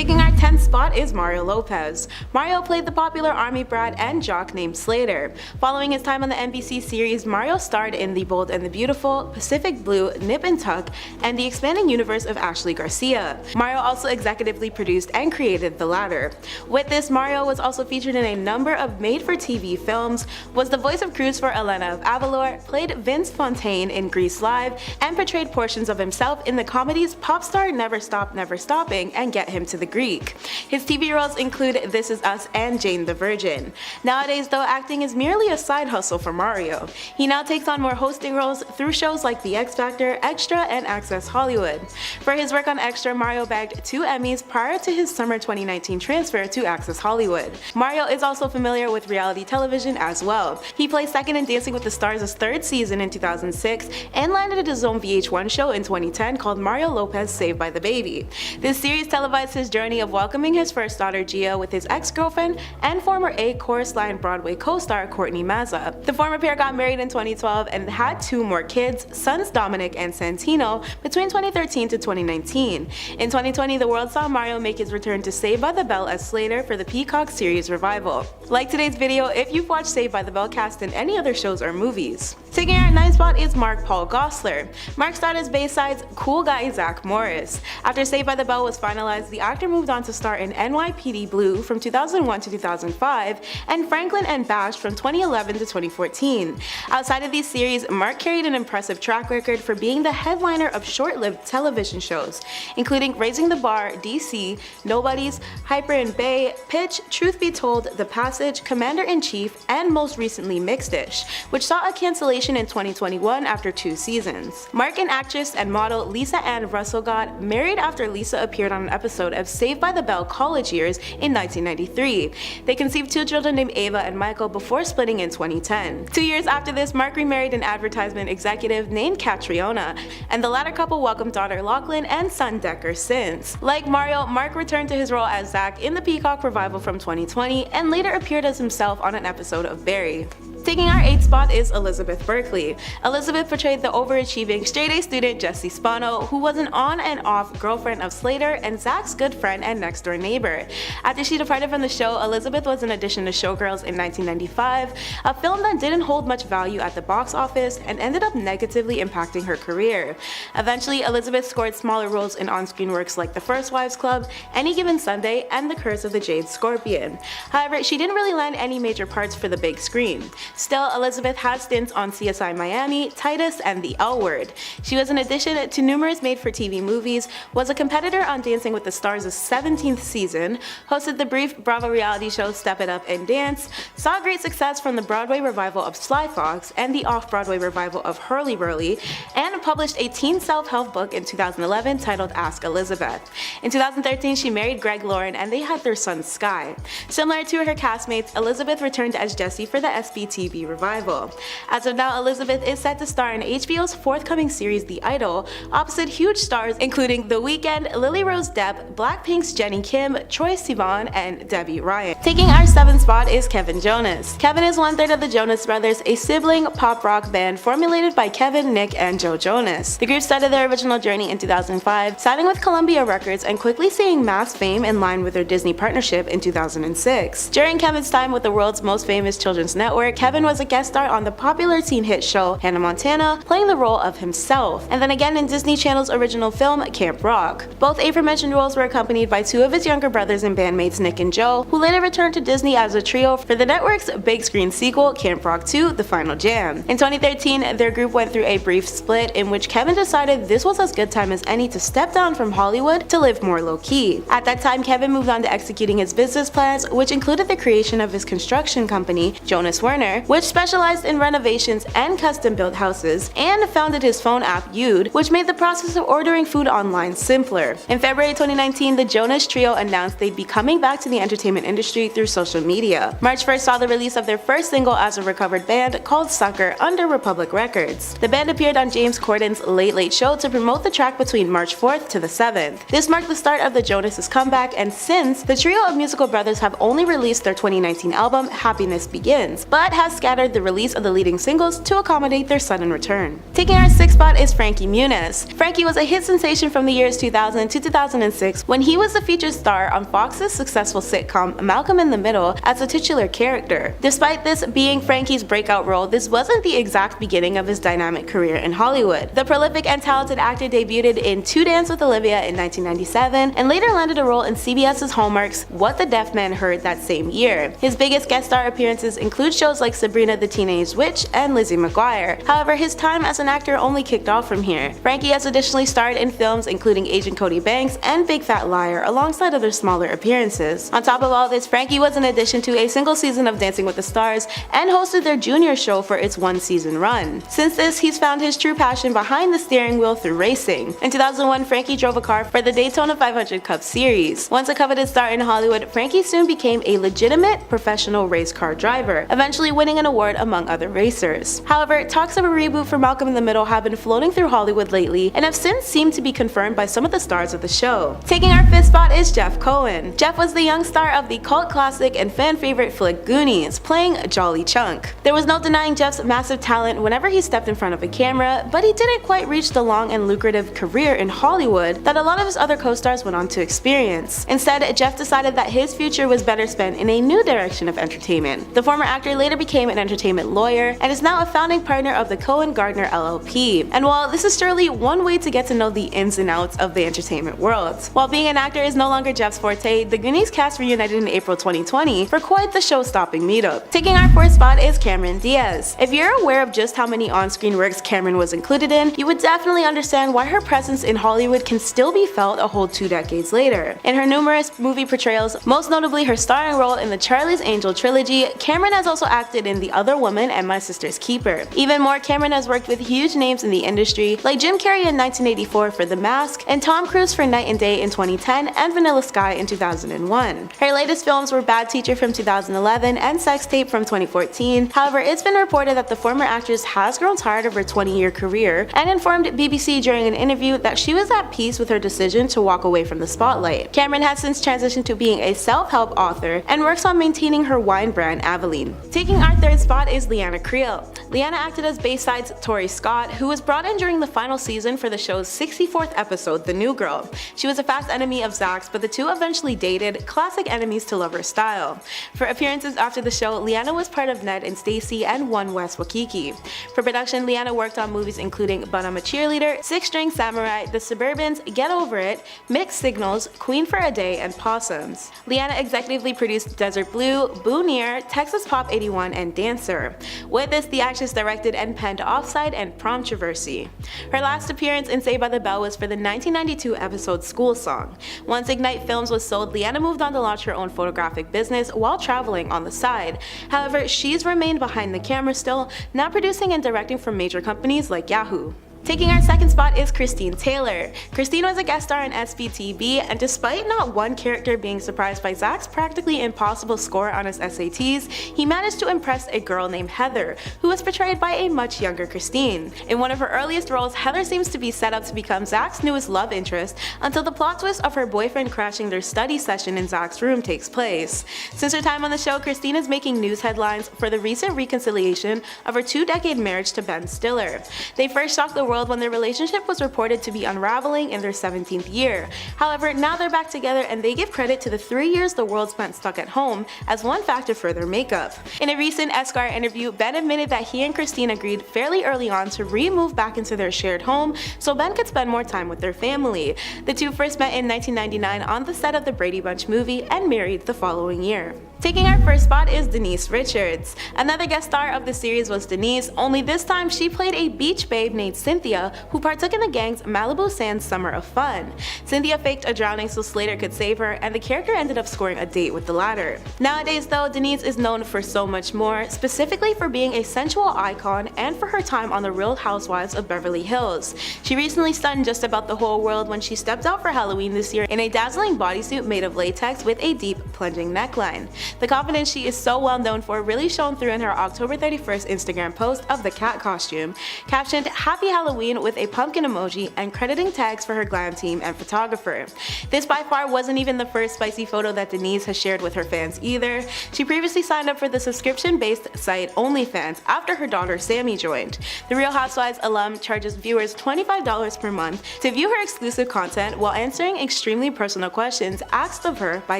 Taking our 10th spot is Mario Lopez. Mario played the popular army brat and jock named Slater. Following his time on the NBC series, Mario starred in The Bold and the Beautiful, Pacific Blue, Nip and Tuck, and the expanding universe of Ashley Garcia. Mario also executively produced and created the latter. With this, Mario was also featured in a number of made-for-TV films, was the voice of Cruz for Elena of Avalor, played Vince Fontaine in Grease Live, and portrayed portions of himself in the comedies Popstar, Never Stop, Never Stopping, and Get Him to the Greek. His TV roles include This Is Us and Jane the Virgin. Nowadays though, acting is merely a side hustle for Mario. He now takes on more hosting roles through shows like The X Factor, Extra, and Access Hollywood. For his work on Extra, Mario bagged 2 Emmys prior to his summer 2019 transfer to Access Hollywood. Mario is also familiar with reality television as well. He placed second in Dancing with the Stars' 3rd season in 2006 and landed his own VH1 show in 2010 called Mario Lopez Saved by the Baby. This series televised his journey of welcoming his first daughter Gia with his ex-girlfriend and former A Chorus Line Broadway co-star Courtney Mazza. The former pair got married in 2012 and had 2 more kids, sons Dominic and Santino, between 2013 to 2019. In 2020, the world saw Mario make his return to Saved by the Bell as Slater for the Peacock series revival. Like today's video if you've watched Saved by the Bell cast in any other shows or movies. Taking our 9th spot is Mark Paul Gosselaar. Mark starred as Bayside's cool guy Zach Morris. After Saved by the Bell was finalized, the actor moved on to star in NYPD Blue from 2001 to 2005 and Franklin and Bash from 2011 to 2014. Outside of these series, Mark carried an impressive track record for being the headliner of short-lived television shows, including Raising the Bar, DC, Nobodies, Hyper and Bay, Pitch, Truth Be Told, The Passage, Commander-in-Chief, and most recently Mixed-ish, which saw a cancellation in 2021 after 2 seasons. Mark and actress and model Lisa Ann Russell got married after Lisa appeared on an episode of Saved by the Bell College Years in 1993. They conceived 2 children named Ava and Michael before splitting in 2010. 2 years after this, Mark remarried an advertisement executive named Catriona, and the latter couple welcomed daughter Lachlan and son Decker since. Like Mario, Mark returned to his role as Zach in the Peacock revival from 2020 and later appeared as himself on an episode of Barry. Taking our 8th spot is Elizabeth Berkley. Elizabeth portrayed the overachieving straight-A student Jessie Spano, who was an on and off girlfriend of Slater and Zach's good friend and next-door neighbor. After she departed from the show, Elizabeth was an addition to Showgirls in 1995, a film that didn't hold much value at the box office and ended up negatively impacting her career. Eventually, Elizabeth scored smaller roles in on-screen works like The First Wives Club, Any Given Sunday, and The Curse of the Jade Scorpion. However, she didn't really land any major parts for the big screen. Still, Elizabeth had stints on CSI Miami, Titus, and The L Word. She was an addition to numerous made-for-TV movies, was a competitor on Dancing with the Stars' 17th season, hosted the brief Bravo reality show Step It Up and Dance, saw great success from the Broadway revival of Sly Fox and the off-Broadway revival of Hurly Burly, and published a teen self-help book in 2011 titled Ask Elizabeth. In 2013, she married Greg Lauren and they had their son Sky. Similar to her castmates, Elizabeth returned as Jessie for the SBTV revival. As of now, Elizabeth is set to star in HBO's forthcoming series The Idol, opposite huge stars including The Weeknd, Lily Rose Depp, Blackpink's Jennie Kim, Troye Sivan, and Debbie Ryan. Taking our 7th spot is Kevin Jonas. Kevin is 1/3 of the Jonas Brothers, a sibling pop rock band formulated by Kevin, Nick, and Joe Jonas. The group started their original journey in 2005, signing with Columbia Records and quickly seeing mass fame in line with their Disney partnership in 2006. During Kevin's time with the world's most famous children's network, Kevin was a guest star on the popular teen hit show Hannah Montana, playing the role of himself, and then again in Disney Channel's original film Camp Rock. Both aforementioned roles were accompanied by 2 of his younger brothers and bandmates Nick and Joe, who later returned to Disney as a trio for the network's big screen sequel Camp Rock 2: The Final Jam. In 2013, their group went through a brief split in which Kevin decided this was as good time as any to step down from Hollywood to live more low-key. At that time, Kevin moved on to executing his business plans, which included the creation of his construction company, Jonas Werner, which specialized in renovations and custom-built houses, and founded his phone app You'd, which made the process of ordering food online simpler. In February 2019, the Jonas Trio announced they'd be coming back to the entertainment industry through social media. March 1st saw the release of their first single as a recovered band called Sucker under Republic Records. The band appeared on James Corden's Late Late Show to promote the track between March 4th to the 7th. This marked the start of the Jonas' comeback, and since, the trio of musical brothers have only released their 2019 album Happiness Begins, but has has scattered the release of the leading singles to accommodate their sudden return. Taking our 6th spot is Frankie Muniz. Frankie was a hit sensation from the years 2000 to 2006 when he was the featured star on Fox's successful sitcom Malcolm in the Middle as the titular character. Despite this being Frankie's breakout role, this wasn't the exact beginning of his dynamic career in Hollywood. The prolific and talented actor debuted in To Dance with Olivia in 1997 and later landed a role in CBS's Hallmark's What the Deaf Man Heard that same year. His biggest guest star appearances include shows like Sabrina the Teenage Witch and Lizzie McGuire. However, his time as an actor only kicked off from here. Frankie has additionally starred in films including Agent Cody Banks and Big Fat Liar alongside other smaller appearances. On top of all this, Frankie was an addition to a single season of Dancing with the Stars and hosted their junior show for its 1-season run. Since this, he's found his true passion behind the steering wheel through racing. In 2001, Frankie drove a car for the Daytona 500 Cup Series. Once a coveted star in Hollywood, Frankie soon became a legitimate professional race car driver, eventually winning an award among other racers. However, talks of a reboot for Malcolm in the Middle have been floating through Hollywood lately and have since seemed to be confirmed by some of the stars of the show. Taking our 5th spot is Jeff Cohen. Jeff was the young star of the cult classic and fan favorite flick Goonies, playing Jolly Chunk. There was no denying Jeff's massive talent whenever he stepped in front of a camera, but he didn't quite reach the long and lucrative career in Hollywood that a lot of his other co-stars went on to experience. Instead, Jeff decided that his future was better spent in a new direction of entertainment. The former actor later became an entertainment lawyer and is now a founding partner of the Cohen Gardner LLP. And while this is surely one way to get to know the ins and outs of the entertainment world, while being an actor is no longer Jeff's forte, the Goonies cast reunited in April 2020 for quite the show-stopping meetup. Taking our 4th spot is Cameron Diaz. If you're aware of just how many on-screen works Cameron was included in, you would definitely understand why her presence in Hollywood can still be felt a whole 2 decades later. In her numerous movie portrayals, most notably her starring role in the Charlie's Angel trilogy, Cameron has also acted in The Other Woman and My Sister's Keeper. Even more, Cameron has worked with huge names in the industry like Jim Carrey in 1984 for The Mask and Tom Cruise for Night and Day in 2010 and Vanilla Sky in 2001. Her latest films were Bad Teacher from 2011 and Sex Tape from 2014. However, it's been reported that the former actress has grown tired of her 20-year career and informed BBC during an interview that she was at peace with her decision to walk away from the spotlight. Cameron has since transitioned to being a self-help author and works on maintaining her wine brand Aveline. Taking our 3rd spot is Leanna Creel. Leanna acted as Bayside's Tori Scott, who was brought in during the final season for the show's 64th episode, The New Girl. She was a fast enemy of Zach's, but the two eventually dated, classic enemies to lover style. For appearances after the show, Leanna was part of Ned and Stacy and One West Waikiki. For production, Leanna worked on movies including But I'm a Cheerleader, Six String Samurai, The Suburbans, Get Over It, Mixed Signals, Queen for a Day, and Possums. Leanna executively produced Desert Blue, Boo Near, Texas Pop 81, and Dancer. With this, the actress directed and penned Offside and Promtroversy. Her last appearance in Saved by the Bell was for the 1992 episode School Song. Once Ignite Films was sold, Leanna moved on to launch her own photographic business while traveling on the side. However, she's remained behind the camera still, now producing and directing for major companies like Yahoo. Taking our 2nd spot is Christine Taylor. Christine was a guest star in SBTB, and despite not one character being surprised by Zach's practically impossible score on his SATs, he managed to impress a girl named Heather, who was portrayed by a much younger Christine. In one of her earliest roles, Heather seems to be set up to become Zach's newest love interest until the plot twist of her boyfriend crashing their study session in Zach's room takes place. Since her time on the show, Christine is making news headlines for the recent reconciliation of her 2-decade marriage to Ben Stiller. They first shocked the world when their relationship was reported to be unraveling in their 17th year. However, now they're back together and they give credit to the 3 years the world spent stuck at home as one factor for their makeup. In a recent Esquire interview, Ben admitted that he and Christine agreed fairly early on to re-move back into their shared home so Ben could spend more time with their family. The two first met in 1999 on the set of the Brady Bunch movie and married the following year. Taking our first spot is Denise Richards. Another guest star of the series was Denise, only this time she played a beach babe named Cynthia who partook in the gang's Malibu Sands Summer of Fun. Cynthia faked a drowning so Slater could save her, and the character ended up scoring a date with the latter. Nowadays though, Denise is known for so much more, specifically for being a sensual icon and for her time on The Real Housewives of Beverly Hills. She recently stunned just about the whole world when she stepped out for Halloween this year in a dazzling bodysuit made of latex with a deep plunging neckline. The confidence she is so well known for really shone through in her October 31st Instagram post of the cat costume, captioned "Happy Halloween Halloween with a pumpkin emoji and crediting tags for her glam team and photographer. This by far wasn't even the first spicy photo that Denise has shared with her fans either. She previously signed up for the subscription-based site OnlyFans after her daughter Sammy joined. The Real Housewives alum charges viewers $25 per month to view her exclusive content while answering extremely personal questions asked of her by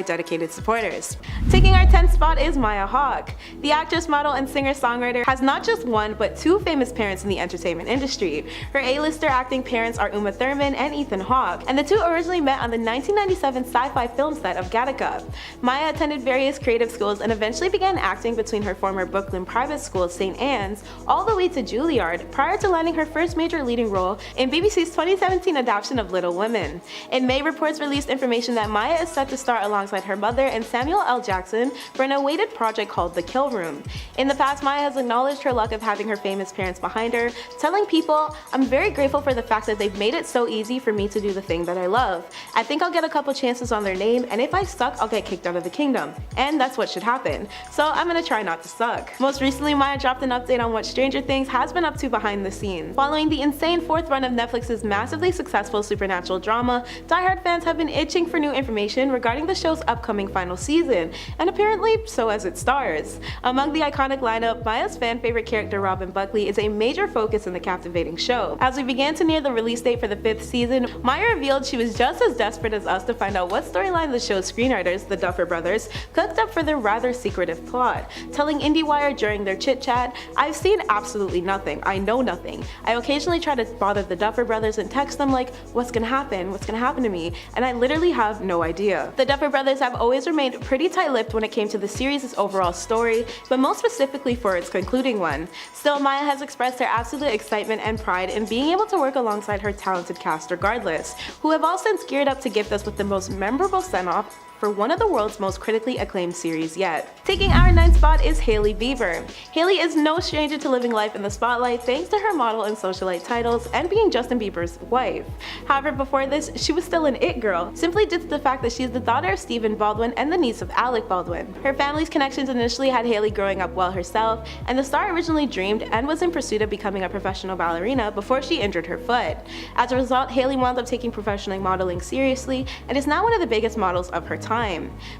dedicated supporters. Taking our 10th spot is Maya Hawke. The actress, model, and singer-songwriter has not just one but two famous parents in the entertainment industry. Her A-lister acting parents are Uma Thurman and Ethan Hawke, and the two originally met on the 1997 sci-fi film set of Gattaca. Maya attended various creative schools and eventually began acting between her former Brooklyn private school St. Anne's all the way to Juilliard prior to landing her first major leading role in BBC's 2017 adaptation of Little Women. In May, reports released information that Maya is set to star alongside her mother and Samuel L. Jackson for an awaited project called The Kill Room. In the past, Maya has acknowledged her luck of having her famous parents behind her, telling people, "I'm very grateful for the fact that they've made it so easy for me to do the thing that I love. I think I'll get a couple chances on their name, and if I suck, I'll get kicked out of the kingdom. And that's what should happen. So I'm gonna try not to suck." Most recently, Maya dropped an update on what Stranger Things has been up to behind the scenes. Following the insane fourth run of Netflix's massively successful supernatural drama, diehard fans have been itching for new information regarding the show's upcoming final season, and apparently so as its stars. Among the iconic lineup, Maya's fan favorite character Robin Buckley is a major focus in the captivating show. As we began to near the release date for the 5th season, Maya revealed she was just as desperate as us to find out what storyline the show's screenwriters, the Duffer Brothers, cooked up for their rather secretive plot. Telling IndieWire during their chit-chat, "I've seen absolutely nothing. I know nothing. I occasionally try to bother the Duffer Brothers and text them like, what's gonna happen? What's gonna happen to me? And I literally have no idea." The Duffer Brothers have always remained pretty tight-lipped when it came to the series' overall story, but most specifically for its concluding one. Still, Maya has expressed her absolute excitement and pride in being able to work alongside her talented cast regardless, who have all since geared up to gift us with the most memorable send-off for one of the world's most critically acclaimed series yet. Taking our 9th spot is Hailey Bieber. Hailey is no stranger to living life in the spotlight thanks to her model and socialite titles and being Justin Bieber's wife. However, before this, she was still an it girl, simply due to the fact that she is the daughter of Stephen Baldwin and the niece of Alec Baldwin. Her family's connections initially had Hailey growing up well herself, and the star originally dreamed and was in pursuit of becoming a professional ballerina before she injured her foot. As a result, Hailey wound up taking professional modeling seriously and is now one of the biggest models of her time.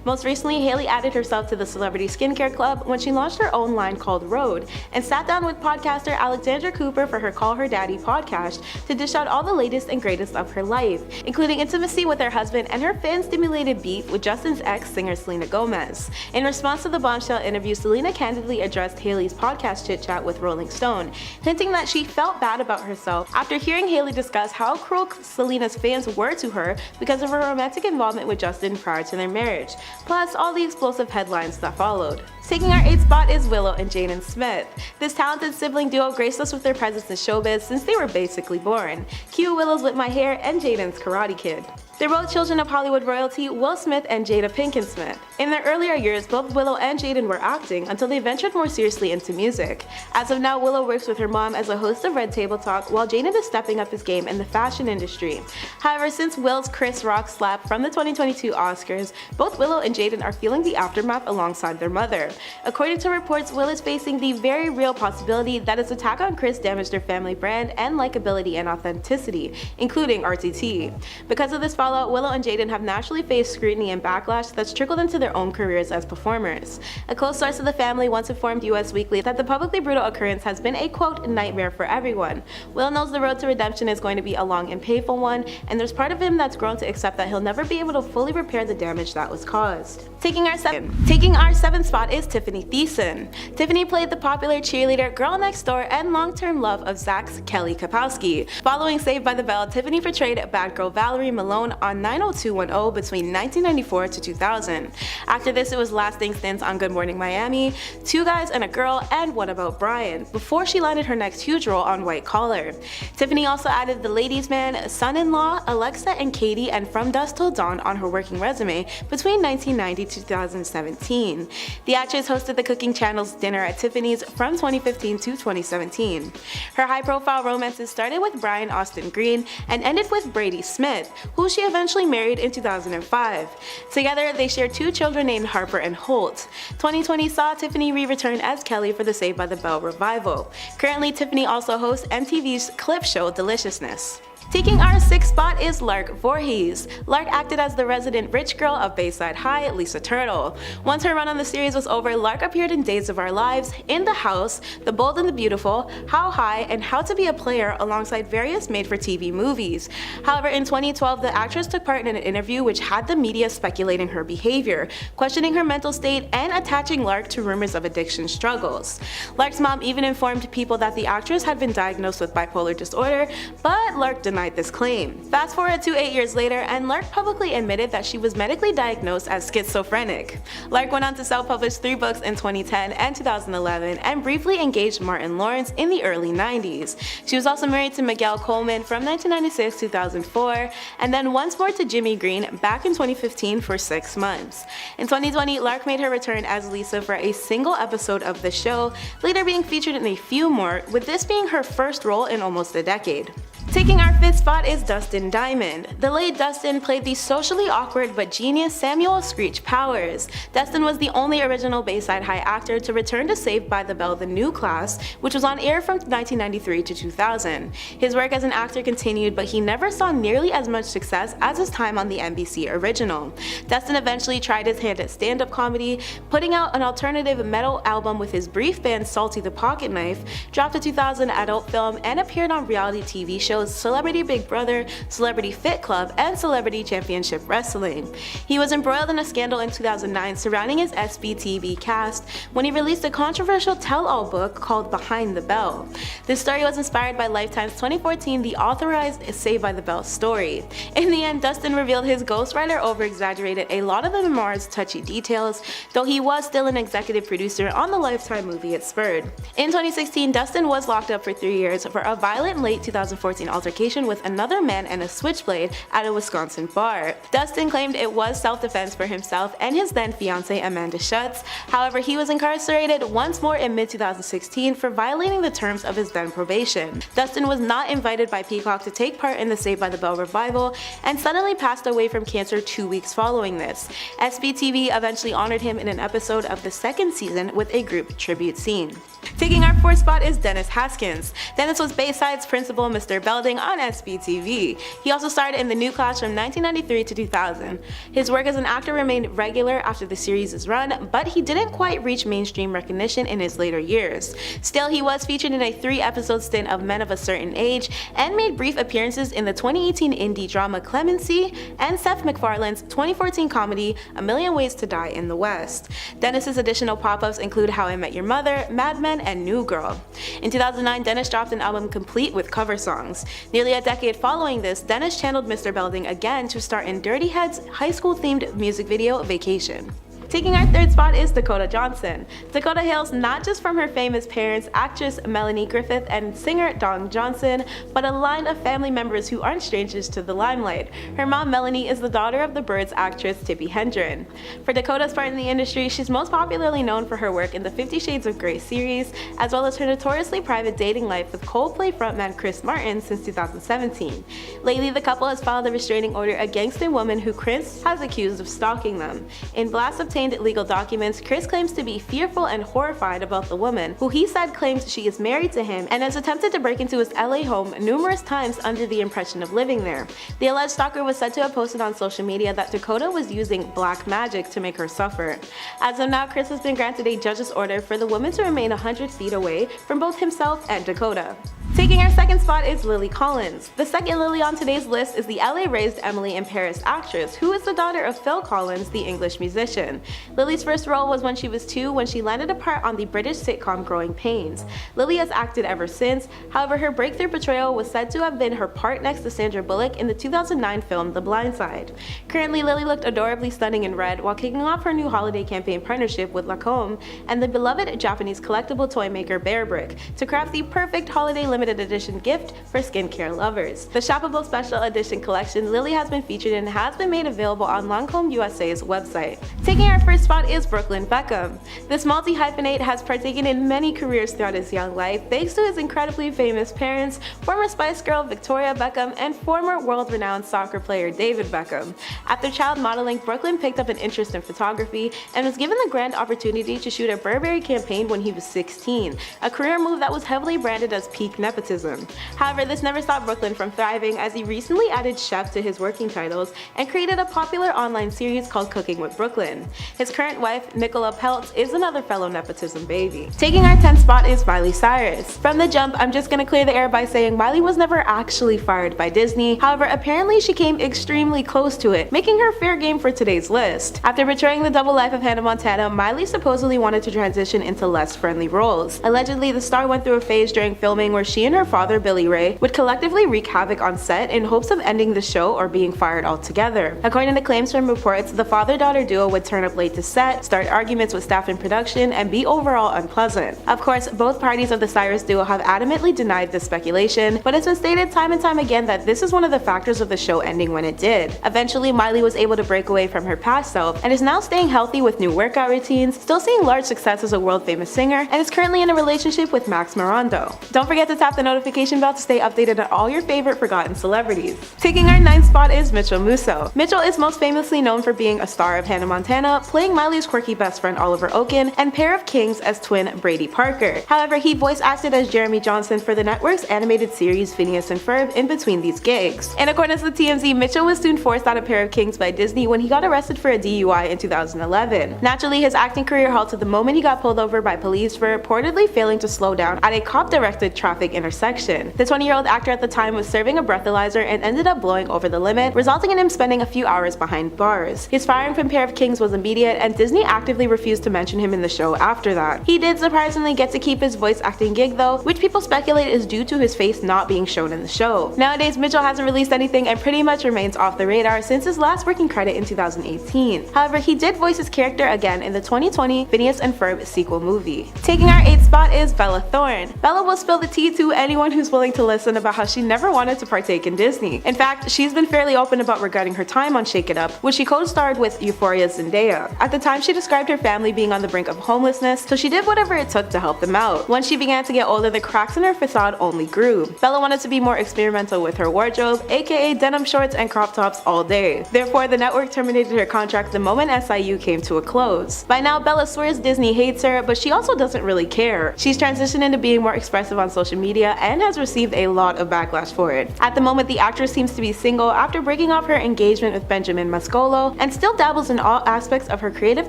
Most recently, Hailey added herself to the celebrity skincare club when she launched her own line called Rhode and sat down with podcaster Alexandra Cooper for her Call Her Daddy podcast to dish out all the latest and greatest of her life, including intimacy with her husband and her fan-stimulated beef with Justin's ex, singer Selena Gomez. In response to the bombshell interview, Selena candidly addressed Hailey's podcast chit-chat with Rolling Stone, hinting that she felt bad about herself after hearing Hailey discuss how cruel Selena's fans were to her because of her romantic involvement with Justin prior to their marriage, plus all the explosive headlines that followed. Taking our 8th spot is Willow and Jaden Smith. This talented sibling duo graced us with their presence in showbiz since they were basically born. Cue Willow's Whip My Hair and Jaden's Karate Kid. They're both children of Hollywood royalty Will Smith and Jada Pinkett Smith. In their earlier years, both Willow and Jaden were acting until they ventured more seriously into music. As of now, Willow works with her mom as a host of Red Table Talk, while Jaden is stepping up his game in the fashion industry. However, since Will's Chris Rock slap from the 2022 Oscars, both Willow and Jaden are feeling the aftermath alongside their mother. According to reports, Will is facing the very real possibility that his attack on Chris damaged their family brand and likability and authenticity, including RTT. Because of this fallout, Willow and Jaden have naturally faced scrutiny and backlash that's trickled into their own careers as performers. A close source of the family once informed US Weekly that the publicly brutal occurrence has been a quote nightmare for everyone. Will knows the road to redemption is going to be a long and painful one, and there's part of him that's grown to accept that he'll never be able to fully repair the damage that was caused. Taking our 7th spot is Tiffany Thiessen. Tiffany played the popular cheerleader, girl next door, and long-term love of Zach's Kelly Kapowski. Following Saved by the Bell, Tiffany portrayed bad girl Valerie Malone on 90210 between 1994 to 2000. After this, it was lasting stints on Good Morning Miami, Two Guys and a Girl, and What About Brian, before she landed her next huge role on White Collar. Tiffany also added The Ladies' Man, Son-in-Law, Alexa and Katie, and From Dusk Till Dawn on her working resume between 1990 to 2017. The actress actress hosted the cooking channel's Dinner at Tiffany's from 2015 to 2017. Her high-profile romances started with Brian Austin Green and ended with Brady Smith, who she eventually married in 2005. Together, they shared 2 children named Harper and Holt. 2020 saw Tiffany re-return as Kelly for the Saved by the Bell revival. Currently, Tiffany also hosts MTV's clip show Deliciousness. Taking our 6th spot is Lark Voorhees. Lark acted as the resident rich girl of Bayside High, Lisa Turtle. Once her run on the series was over, Lark appeared in Days of Our Lives, In the House, The Bold and the Beautiful, How High, and How to Be a Player alongside various made-for-TV movies. However, in 2012, the actress took part in an interview which had the media speculating her behavior, questioning her mental state, and attaching Lark to rumors of addiction struggles. Lark's mom even informed people that the actress had been diagnosed with bipolar disorder, but Lark denied this claim. Fast forward to 8 years later, and Lark publicly admitted that she was medically diagnosed as schizophrenic. Lark went on to self-publish 3 books in 2010 and 2011 and briefly engaged Martin Lawrence in the early 90s. She was also married to Miguel Cohen from 1996 to 2004, and then once more to Jimmy Green back in 2015 for 6 months. In 2020, Lark made her return as Lisa for a single episode of the show, later being featured in a few more, with this being her first role in almost a decade. Taking our 5th spot is Dustin Diamond. The late Dustin played the socially awkward but genius Samuel Screech Powers. Dustin was the only original Bayside High actor to return to Saved by the Bell: The New Class, which was on air from 1993 to 2000. His work as an actor continued, but he never saw nearly as much success as his time on the NBC original. Dustin eventually tried his hand at stand-up comedy, putting out an alternative metal album with his brief band Salty the Pocket Knife, dropped a 2000 adult film, and appeared on reality TV shows Celebrity Big Brother, Celebrity Fit Club, and Celebrity Championship Wrestling. He was embroiled in a scandal in 2009 surrounding his SBTV cast when he released a controversial tell-all book called Behind the Bell. This story was inspired by Lifetime's 2014 The Authorized Saved by the Bell story. In the end, Dustin revealed his ghostwriter over-exaggerated a lot of the memoir's touchy details, though he was still an executive producer on the Lifetime movie it spurred. In 2016, Dustin was locked up for 3 years for a violent late 2014 altercation with another man and a switchblade at a Wisconsin bar. Dustin claimed it was self-defense for himself and his then fiancée Amanda Schutz. However, he was incarcerated once more in mid-2016 for violating the terms of his then probation. Dustin was not invited by Peacock to take part in the Saved by the Bell revival and suddenly passed away from cancer 2 weeks following this. SBTV eventually honored him in an episode of the 2nd season with a group tribute scene. Taking our 4th spot is Dennis Haskins. Dennis was Bayside's principal, Mr. Belding, on SBTV. He also starred in The New Class from 1993 to 2000. His work as an actor remained regular after the series' run, but he didn't quite reach mainstream recognition in his later years. Still, he was featured in a 3-episode stint of Men of a Certain Age and made brief appearances in the 2018 indie drama Clemency and Seth MacFarlane's 2014 comedy A Million Ways to Die in the West. Dennis's additional pop-ups include How I Met Your Mother, Mad Men, and New Girl. In 2009, Dennis dropped an album complete with cover songs. Nearly a decade following this, Dennis channeled Mr. Belding again to star in Dirty Head's high school-themed music video Vacation. Taking our 3rd spot is Dakota Johnson. Dakota hails not just from her famous parents, actress Melanie Griffith and singer Don Johnson, but a line of family members who aren't strangers to the limelight. Her mom Melanie is the daughter of the Birds actress Tippi Hedren. For Dakota's part in the industry, she's most popularly known for her work in the 50 Shades of Grey series, as well as her notoriously private dating life with Coldplay frontman Chris Martin since 2017. Lately, the couple has filed a restraining order against a woman who Chris has accused of stalking them. In blasts obtained legal documents, Chris claims to be fearful and horrified about the woman, who he said claims she is married to him and has attempted to break into his LA home numerous times under the impression of living there. The alleged stalker was said to have posted on social media that Dakota was using black magic to make her suffer. As of now, Chris has been granted a judge's order for the woman to remain 100 feet away from both himself and Dakota. Taking our 2nd spot is Lily Collins. The second Lily on today's list is the LA-raised Emily in Paris actress, who is the daughter of Phil Collins, the English musician. Lily's first role was when she was 2 when she landed a part on the British sitcom Growing Pains. Lily has acted ever since, however her breakthrough portrayal was said to have been her part next to Sandra Bullock in the 2009 film The Blind Side. Currently, Lily looked adorably stunning in red while kicking off her new holiday campaign partnership with Lacombe and the beloved Japanese collectible toy maker Bearbrick to craft the perfect holiday limited limited edition gift for skincare lovers. The shoppable special edition collection Lily has been featured in has been made available on Lancome USA's website. Taking our first spot is Brooklyn Beckham. This multi-hyphenate has partaken in many careers throughout his young life thanks to his incredibly famous parents, former Spice Girl Victoria Beckham and former world-renowned soccer player David Beckham. After child modeling, Brooklyn picked up an interest in photography and was given the grand opportunity to shoot a Burberry campaign when he was 16, a career move that was heavily branded as peak nepotism. However, this never stopped Brooklyn from thriving as he recently added chef to his working titles and created a popular online series called Cooking with Brooklyn. His current wife, Nicola Peltz, is another fellow nepotism baby. Taking our 10th spot is Miley Cyrus. From the jump, I'm just gonna clear the air by saying Miley was never actually fired by Disney. However, apparently she came extremely close to it, making her fair game for today's list. After portraying the double life of Hannah Montana, Miley supposedly wanted to transition into less friendly roles. Allegedly, the star went through a phase during filming where she and her father, Billy Ray, would collectively wreak havoc on set in hopes of ending the show or being fired altogether. According to claims from reports, the father-daughter duo would turn up late to set, start arguments with staff in production, and be overall unpleasant. Of course, both parties of the Cyrus duo have adamantly denied this speculation, but it's been stated time and time again that this is one of the factors of the show ending when it did. Eventually, Miley was able to break away from her past self and is now staying healthy with new workout routines, still seeing large success as a world-famous singer, and is currently in a relationship with Max Morondo. Don't forget to tap the notification bell to stay updated on all your favorite forgotten celebrities. Taking our 9th spot is Mitchell Musso. Mitchell is most famously known for being a star of Hannah Montana, playing Miley's quirky best friend Oliver Oaken, and Pair of Kings as twin Brady Parker. However, he voice acted as Jeremy Johnson for the network's animated series Phineas and Ferb in between these gigs. In accordance with TMZ, Mitchell was soon forced out of Pair of Kings by Disney when he got arrested for a DUI in 2011. Naturally, his acting career halted the moment he got pulled over by police for reportedly failing to slow down at a cop-directed traffic intersection. The 20-year-old actor at the time was serving a breathalyzer and ended up blowing over the limit, resulting in him spending a few hours behind bars. His firing from Pair of Kings was immediate, and Disney actively refused to mention him in the show after that. He did surprisingly get to keep his voice acting gig though, which people speculate is due to his face not being shown in the show. Nowadays, Mitchell hasn't released anything and pretty much remains off the radar since his last working credit in 2018. However, he did voice his character again in the 2020 Phineas and Ferb sequel movie. Taking our 8th spot is Bella Thorne. Bella will spill the tea to anyone who's willing to listen about how she never wanted to partake in Disney. In fact, she's been fairly open about regretting her time on Shake It Up, which she co-starred with Euphoria's Zendaya. At the time, she described her family being on the brink of homelessness, so she did whatever it took to help them out. Once she began to get older, the cracks in her facade only grew. Bella wanted to be more experimental with her wardrobe, aka denim shorts and crop tops all day. Therefore, the network terminated her contract the moment SIU came to a close. By now, Bella swears Disney hates her, but she also doesn't really care. She's transitioned into being more expressive on social media and has received a lot of backlash for it. At the moment, the actress seems to be single after breaking off her engagement with Benjamin Mascolo and still dabbles in all aspects of her creative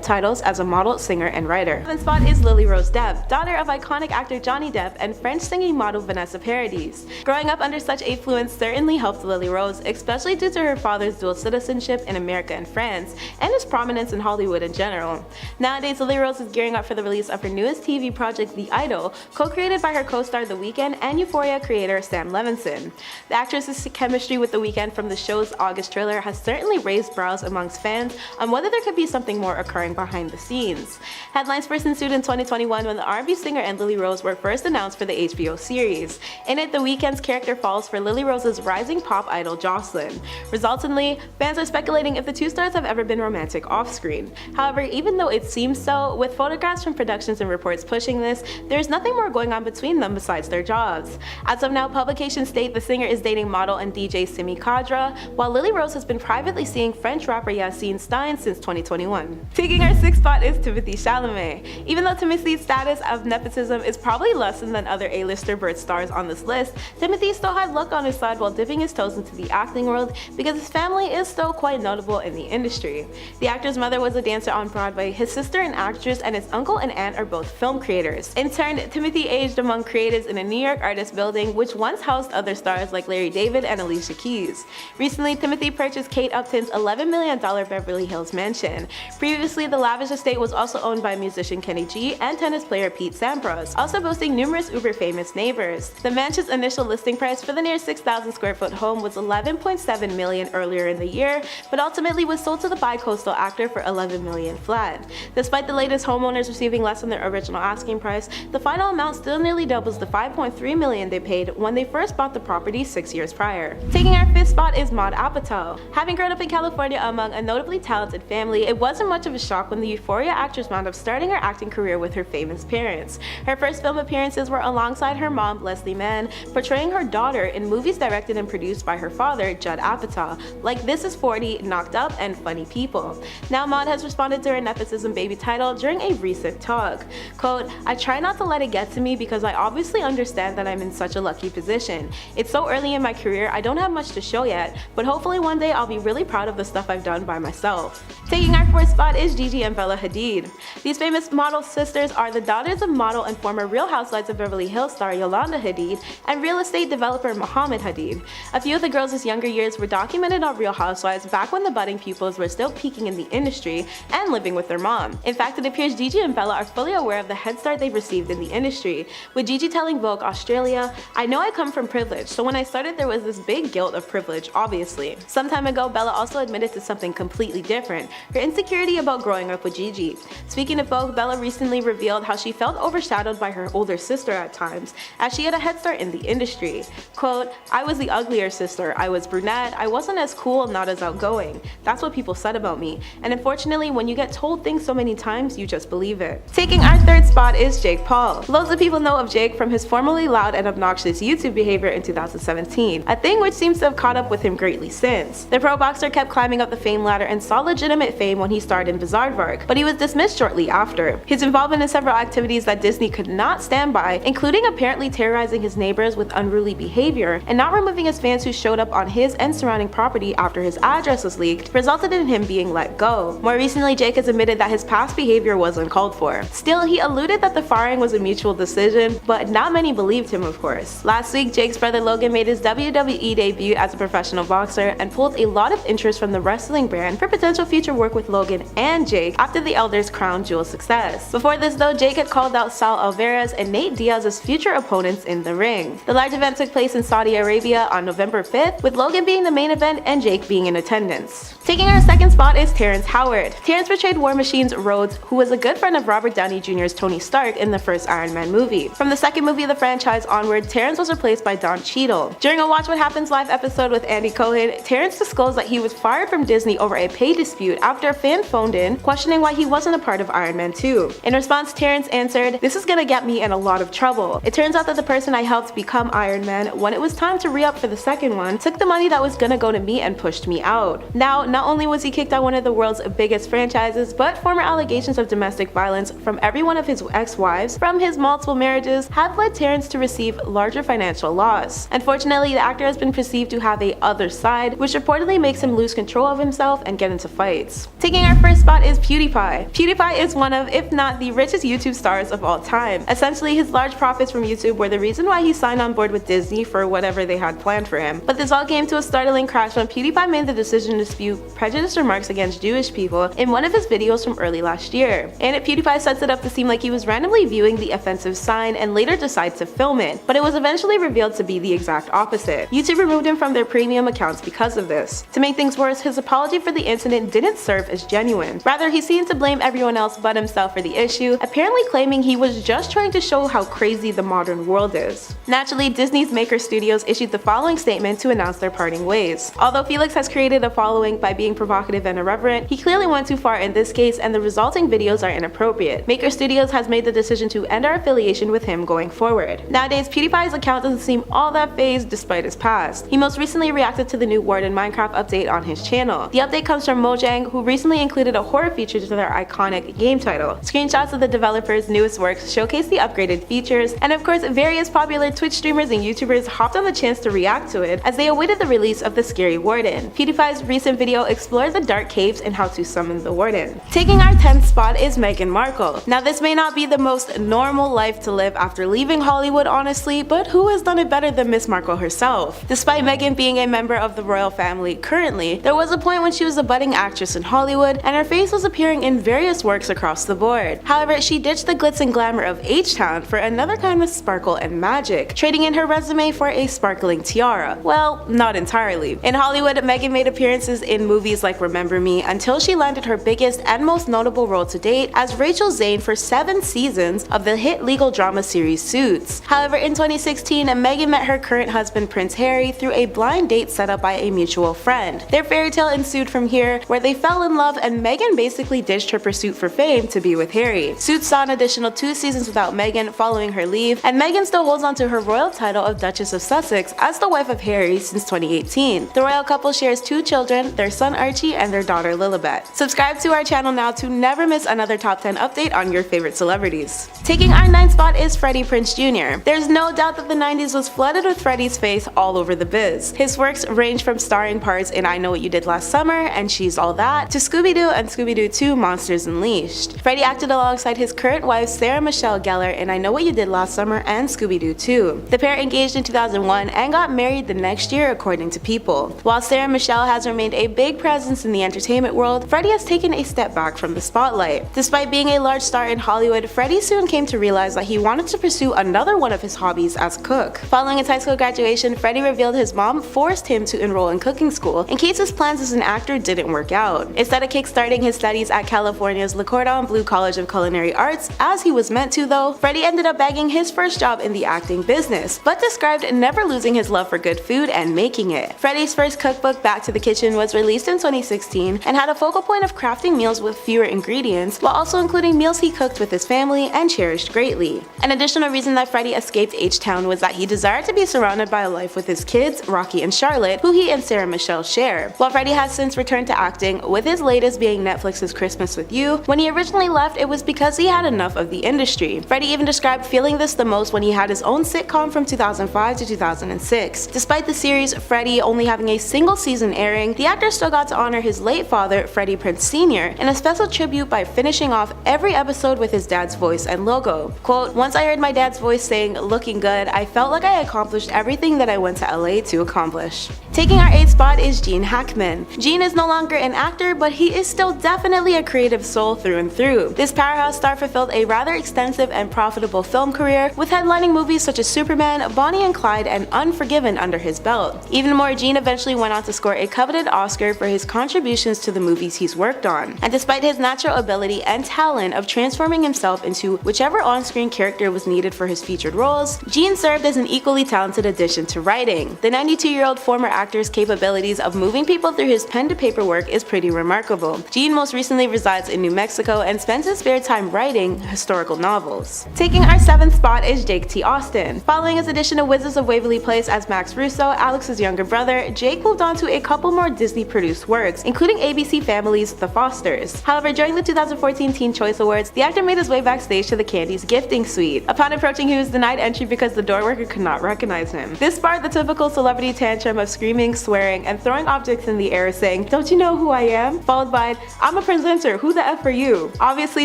titles as a model, singer, and writer. The 7th spot is Lily Rose Depp, daughter of iconic actor Johnny Depp and French singing model Vanessa Paradis. Growing up under such influence certainly helped Lily Rose, especially due to her father's dual citizenship in America and France, and his prominence in Hollywood in general. Nowadays, Lily Rose is gearing up for the release of her newest TV project, The Idol, co-created by her co-star The Weeknd and Euphoria creator Sam Levinson. The actress's chemistry with The Weeknd from the show's August trailer has certainly raised brows amongst fans on whether there could be something more occurring behind the scenes. Headlines first ensued in 2021 when the R&B singer and Lily Rose were first announced for the HBO series. In it, The Weeknd's character falls for Lily Rose's rising pop idol Jocelyn. Resultantly, fans are speculating if the two stars have ever been romantic off-screen. However, even though it seems so, with photographs from productions and reports pushing this, there's nothing more going on between them besides their jobs. As of now, publications state the singer is dating model and DJ Simi Khadra, while Lily Rose has been privately seeing French rapper Yassine Stein since 2021. Taking our 6th spot is Timothée Chalamet. Even though Timothy's status of nepotism is probably lessened than other A-lister birth stars on this list, Timothy still had luck on his side while dipping his toes into the acting world because his family is still quite notable in the industry. The actor's mother was a dancer on Broadway, his sister an actress, and his uncle and aunt are both film creators. In turn, Timothy aged among creatives in a New York artist building which once housed other stars like Larry David and Alicia Keys. Recently, Timothy purchased Kate Upton's $11 million Beverly Hills mansion. Previously, the lavish estate was also owned by musician Kenny G and tennis player Pete Sampras, also boasting numerous uber-famous neighbors. The mansion's initial listing price for the near 6,000 square foot home was $11.7 million earlier in the year, but ultimately was sold to the bi-coastal actor for $11 million flat. Despite the latest homeowners receiving less than their original asking price, the final amount still nearly doubles the $5.3 $3 million they paid when they first bought the property 6 years prior. Taking our 5th spot is Maud Apatow. Having grown up in California among a notably talented family, it wasn't much of a shock when the Euphoria actress wound up starting her acting career with her famous parents. Her first film appearances were alongside her mom, Leslie Mann, portraying her daughter in movies directed and produced by her father, Judd Apatow, like This Is 40, Knocked Up, and Funny People. Now Maud has responded to her nepotism baby title during a recent talk. Quote, "I try not to let it get to me because I obviously understand that I'm in such a lucky position. It's so early in my career, I don't have much to show yet, but hopefully one day I'll be really proud of the stuff I've done by myself." Taking our 4th spot is Gigi and Bella Hadid. These famous model sisters are the daughters of model and former Real Housewives of Beverly Hills star Yolanda Hadid and real estate developer Mohammed Hadid. A few of the girls' younger years were documented on Real Housewives back when the budding pupils were still peaking in the industry and living with their mom. In fact, it appears Gigi and Bella are fully aware of the head start they've received in the industry, with Gigi telling Vogue Australia, "I know I come from privilege, so when I started there was this big guilt of privilege, obviously." Some time ago, Bella also admitted to something completely different, her insecurity about growing up with Gigi. Speaking of Vogue, Bella recently revealed how she felt overshadowed by her older sister at times, as she had a head start in the industry. Quote, "I was the uglier sister, I was brunette, I wasn't as cool, not as outgoing. That's what people said about me, and unfortunately when you get told things so many times, you just believe it." Taking our 3rd spot is Jake Paul. Loads of people know of Jake from his formerly loud and obnoxious YouTube behavior in 2017, a thing which seems to have caught up with him greatly since. The pro boxer kept climbing up the fame ladder and saw legitimate fame when he starred in Bizaardvark, but he was dismissed shortly after. His involvement in several activities that Disney could not stand by, including apparently terrorizing his neighbors with unruly behavior and not removing his fans who showed up on his and surrounding property after his address was leaked, resulted in him being let go. More recently, Jake has admitted that his past behavior was uncalled for. Still, he alluded that the firing was a mutual decision, but not many believed him, of course. Last week, Jake's brother Logan made his WWE debut as a professional boxer and pulled a lot of interest from the wrestling brand for potential future work with Logan and Jake after the elders crowned Jewel's success. Before this though, Jake had called out Saul Alvarez and Nate Diaz as future opponents in the ring. The large event took place in Saudi Arabia on November 5th, with Logan being the main event and Jake being in attendance. Taking our 2nd spot is Terrence Howard. Terrence portrayed War Machine's Rhodes, who was a good friend of Robert Downey Jr.'s Tony Stark in the first Iron Man movie. From the 2nd movie of the franchise onward, Terrence was replaced by Don Cheadle. During a Watch What Happens live episode with Andy Cohen, Terrence disclosed that he was fired from Disney over a pay dispute after a fan phoned in questioning why he wasn't a part of Iron Man 2. In response, Terrence answered, "This is gonna get me in a lot of trouble. It turns out that the person I helped become Iron Man, when it was time to re-up for the second one, took the money that was gonna go to me and pushed me out." Now, not only was he kicked out one of the world's biggest franchises, but former allegations of domestic violence from every one of his ex-wives from his multiple marriages have led Terrence to receive larger financial loss. Unfortunately, the actor has been perceived to have a other side, which reportedly makes him lose control of himself and get into fights. Taking our 1st spot is PewDiePie. PewDiePie is one of, if not the richest YouTube stars of all time. Essentially, his large profits from YouTube were the reason why he signed on board with Disney for whatever they had planned for him. But this all came to a startling crash when PewDiePie made the decision to spew prejudiced remarks against Jewish people in one of his videos from early last year. And PewDiePie sets it up to seem like he was randomly viewing the offensive sign and later decides to film it, but it was eventually revealed to be the exact opposite. YouTube removed him from their premium accounts because of this. To make things worse, his apology for the incident didn't serve as genuine. Rather, he seemed to blame everyone else but himself for the issue, apparently claiming he was just trying to show how crazy the modern world is. Naturally, Disney's Maker Studios issued the following statement to announce their parting ways. Although Felix has created a following by being provocative and irreverent, he clearly went too far in this case and the resulting videos are inappropriate. Maker Studios has made the decision to end our affiliation with him going forward. Nowadays, PewDiePie's account doesn't seem all that phased despite his past. He most recently reacted to the new Warden Minecraft update on his channel. The update comes from Mojang, who recently included a horror feature to their iconic game title. Screenshots of the developer's newest works showcase the upgraded features, and of course, various popular Twitch streamers and YouTubers hopped on the chance to react to it as they awaited the release of the scary Warden. PewDiePie's recent video explores the dark caves and how to summon the Warden. Taking our 10th spot is Meghan Markle. Now, this may not be the most normal life to live after leaving Hollywood, honestly, but who has done it better than Miss Markle herself? Despite Meghan being a member of the royal family currently, there was a point when she was a budding actress in Hollywood and her face was appearing in various works works across the board. However, she ditched the glitz and glamour of H-Town for another kind of sparkle and magic, trading in her resume for a sparkling tiara. Well, not entirely. In Hollywood, Megan made appearances in movies like Remember Me until she landed her biggest and most notable role to date as Rachel Zane for 7 seasons of the hit legal drama series Suits. However, in 2016, Megan met her current husband Prince Harry through a blind date set up by a mutual friend. Their fairy tale ensued from here, where they fell in love and Megan basically ditched her pursuit for fame to be with Harry. Suits saw an additional 2 seasons without Megan following her leave, and Megan still holds on to her royal title of Duchess of Sussex as the wife of Harry since 2018. The royal couple shares 2 children, their son Archie and their daughter Lilibet. Subscribe to our channel now to never miss another top 10 update on your favorite celebrities. Taking our 9th spot is Freddie Prinze Jr. There's no doubt that the 90s was flooded with Freddie's face all over the biz. His works range from starring parts in I Know What You Did Last Summer and She's All That to Scooby-Doo and Scooby-Doo 2 Monsters Unleashed. Freddie acted alongside his current wife Sarah Michelle Gellar in I Know What You Did Last Summer and Scooby-Doo 2. The pair engaged in 2001 and got married the next year according to People. While Sarah Michelle has remained a big presence in the entertainment world, Freddie has taken a step back from the spotlight. Despite being a large star in Hollywood, Freddie soon came to realize that he wanted to pursue another one of his hobbies as a cook. Following his high school graduation, Freddie revealed his mom forced him to enroll in cooking school in case his plans as an actor didn't work out. Instead of kickstarting his studies at California's Le Cordon Bleu College of Culinary Arts, as he was meant to though, Freddie ended up bagging his first job in the acting business, but described never losing his love for good food and making it. Freddie's first cookbook, Back to the Kitchen, was released in 2016 and had a focal point of crafting meals with fewer ingredients, while also including meals he cooked with his family and cherished greatly. An additional reason that Freddie escaped H-Town was that he desired to be surrounded by a life with his kids, Rocky and Charlotte, who he and Sarah Michelle share. While Freddie has since returned to acting, with his latest being Netflix's Christmas with You, when he originally left it was because he had enough of the industry. Freddie even described feeling this the most when he had his own sitcom from 2005 to 2006. Despite the series Freddie only having a single season airing, the actor still got to honor his late father, Freddie Prinze Sr., in a special tribute by finishing off every episode with his dad's voice and logo. Quote, "Once I heard my dad's voice saying, 'Looking good,' I felt like I accomplished everything that I went to LA to accomplish." Taking our 8th spot is Gene Hackman. Gene is no longer an actor, but he is still definitely a creative soul through and through. This powerhouse star fulfilled a rather extensive and profitable film career, with headlining movies such as Superman, Bonnie and Clyde, and Unforgiven under his belt. Even more, Gene eventually went on to score a coveted Oscar for his contributions to the movies he's worked on. And despite his natural ability and talent of transforming himself into whichever on-screen character was needed for his featured roles, Gene served as an equally talented addition to writing. The 92-year-old former actor's capabilities of moving people through his pen-to-paper work is pretty remarkable. Gene most recently resides in New Mexico and spends his spare time writing historical novels. Taking our 7th spot is Jake T. Austin. Following his addition to Wizards of Waverly Place as Max Russo, Alex's younger brother, Jake moved on to a couple more Disney-produced works, including ABC Family's The Fosters. However, during the 2014 Teen Choice Awards, the actor made his way backstage to the Candy's gifting suite. Upon approaching, he was denied entry because the door worker could not recognize him. This sparked the typical celebrity tantrum of screaming, swearing, and throwing objects in the air saying, "Don't you know who I am?" followed by, "I'm a presenter, who the F are you?" Obviously,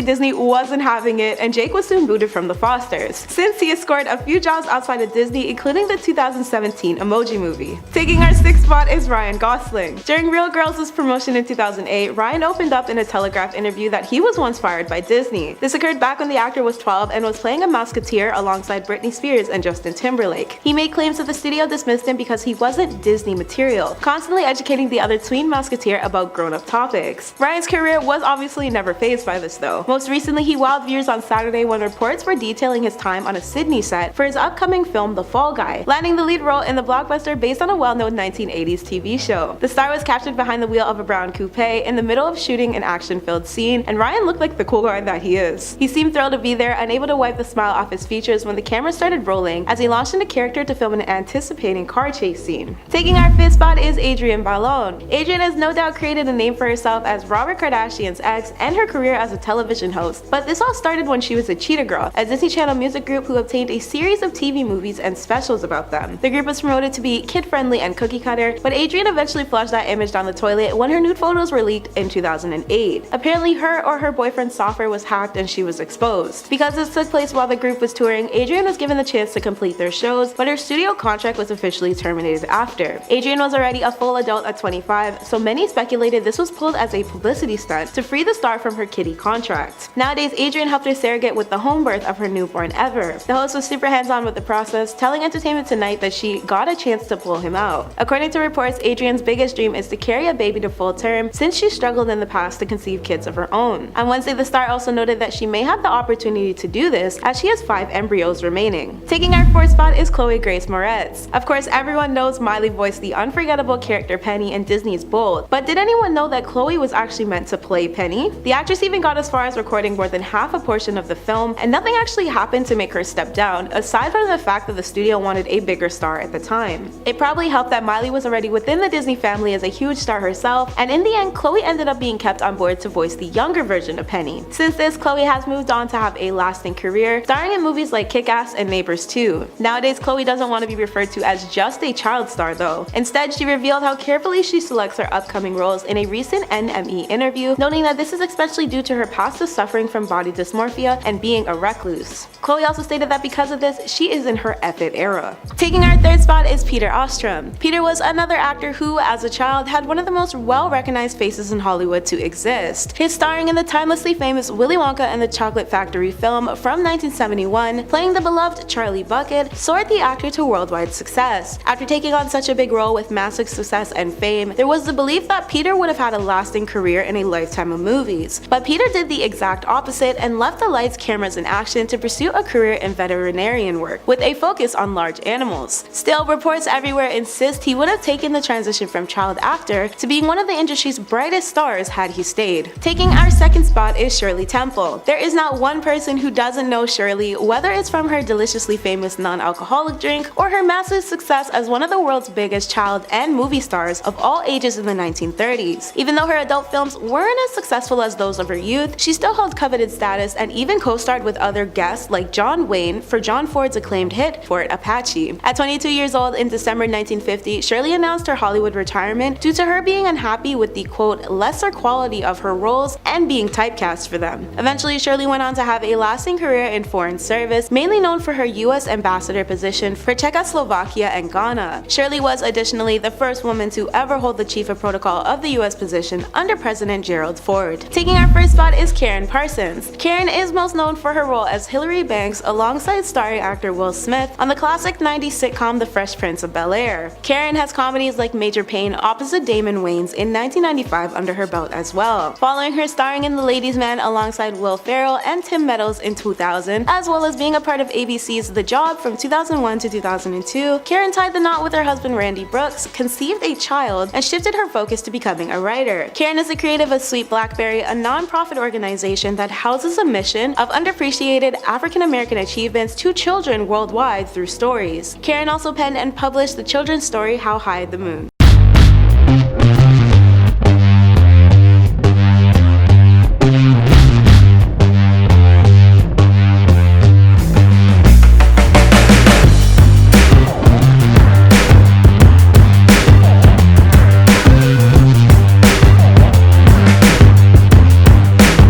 Disney wasn't having it, and Jake was soon booted from The Fosters. Since he has scored a few jobs outside of Disney, including the 2017 Emoji Movie. Taking our 6th spot is Ryan Gosling. During Real Girls' promotion in 2008, Ryan opened up in a Telegraph interview that he was once fired by Disney. This occurred back when the actor was 12 and was playing a Musketeer alongside Britney Spears and Justin Timberlake. He made claims that the studio dismissed him because he wasn't Disney material, constantly educating the other tween Musketeer about grown-up topics. Ryan's career was obviously never fazed by this though. Most recently, he wowed viewers on Saturday when reports were detailing his time on a Sydney set for his upcoming film The Fall Guy, landing the lead role in the blockbuster based on a well-known 1980s TV show. The star was captured behind the wheel of a brown coupe in the middle of shooting an action-filled scene, and Ryan looked like the cool guy that he is. He seemed thrilled to be there, unable to wipe the smile off his features when the camera started rolling as he launched into character to film an anticipating car chase scene. Taking our 5th spot is Adrienne Bailon. Adrienne has no doubt created a name for herself as Robert Kardashian's ex and her career as a television host, but this all started when she was a Cheetah Girl, a Disney Channel music group who obtained a series of TV movies and specials about them. The group was promoted to be kid-friendly and cookie-cutter, but Adrienne eventually flushed that image down the toilet when her nude photos were leaked in 2008. Apparently, her or her boyfriend's software was hacked and she was exposed. Because this took place while the group was touring, Adrienne was given the chance to complete their shows, but her studio contract was officially terminated after. Adrienne was already a full adult at 25, so many speculated this was pulled as a publicity stunt to free the star from her kitty contract. Nowadays, Adrienne helped her surrogate with the home birth of her newborn Ever. The host was super hands-on with the process, telling Entertainment Tonight that she got a chance to pull him out. According to reports, Adrienne's biggest dream is to carry a baby to full term since she struggled in the past to conceive kids of her own. On Wednesday, the star also noted that she may have the opportunity to do this as she has 5 embryos remaining. Taking our 4th spot is Chloe Grace Moretz. Of course, everyone knows Miley voiced the unforgettable character Penny in Disney's Bold, but did anyone know that Chloe was actually meant to play Penny? The actress even got as far as recording more than half a portion of the film, and nothing actually happened to make her step down, aside from the fact that the studio wanted a bigger star at the time. It probably helped that Miley was already within the Disney family as a huge star herself, and in the end, Chloe ended up being kept on board to voice the younger version of Penny. Since this, Chloe has moved on to have a lasting career, starring in movies like Kick-Ass and Neighbors 2. Nowadays, Chloe doesn't want to be referred to as just a child star though. Instead, she revealed how carefully she selects her upcoming roles in a recent NME interview, noting that this is especially due to her past of suffering from body dysmorphia and being a recluse. Chloe also stated that because of this, she is in her F-it era. Taking our 3rd spot is Peter Ostrom. Peter was another actor who, as a child, had one of the most well-recognized faces in Hollywood to exist. His starring in the timelessly famous Willy Wonka and the Chocolate Factory film from 1971, playing the beloved Charlie Bucket, soared the actor to worldwide success. After taking on such a big role with massive success and fame, there was the belief that Peter would have had a lasting career in a lifetime of movies. But Peter did the exact opposite and left the lights, cameras, and action to pursue a career in veterinarian work, with a focus on large animals. Still, reports everywhere insist he would have taken the transition from child actor to being one of the industry's brightest stars had he stayed. Taking our 2nd spot is Shirley Temple. There is not one person who doesn't know Shirley, whether it's from her deliciously famous non-alcoholic drink or her massive success as one of the world's biggest child and movie stars of all ages in the 1930s. Even though her adult films weren't as successful as those of her youth, she still held coveted status and even co-starred with other guests like John Wayne for John Ford's acclaimed hit Fort Apache. At 22 years old in December 1950, Shirley announced her Hollywood retirement due to her being unhappy with the quote lesser quality of her roles and being typecast for them. Eventually, Shirley went on to have a lasting career in foreign service, mainly known for her US ambassador position for Czechoslovakia and Ghana. Shirley was additionally the first woman to ever hold the chief of protocol of the US position under President Gerald Ford. Taking our 1st spot is Karen Parsons. Karen is most known for her role as Hilary Banks alongside starring actor Will Smith on the classic 90s sitcom The Fresh Prince of Bel-Air. Karen has comedies like Major Payne opposite Damon Wayans in 1995 under her belt as well, following her starring in The Ladies' Man alongside Will Ferrell and Tim Meadows in 2000, as well as being a part of ABC's The Job from 2001 to 2002. Karen tied the knot with her husband Randy Brooks, conceived a child, and shifted her focus to becoming a writer. Karen is the creator of Sweet Blackberry, a non-profit organization that houses a mission of underappreciated African American achievements to children worldwide through stories. Karen also penned and published the children's story How High the Moon.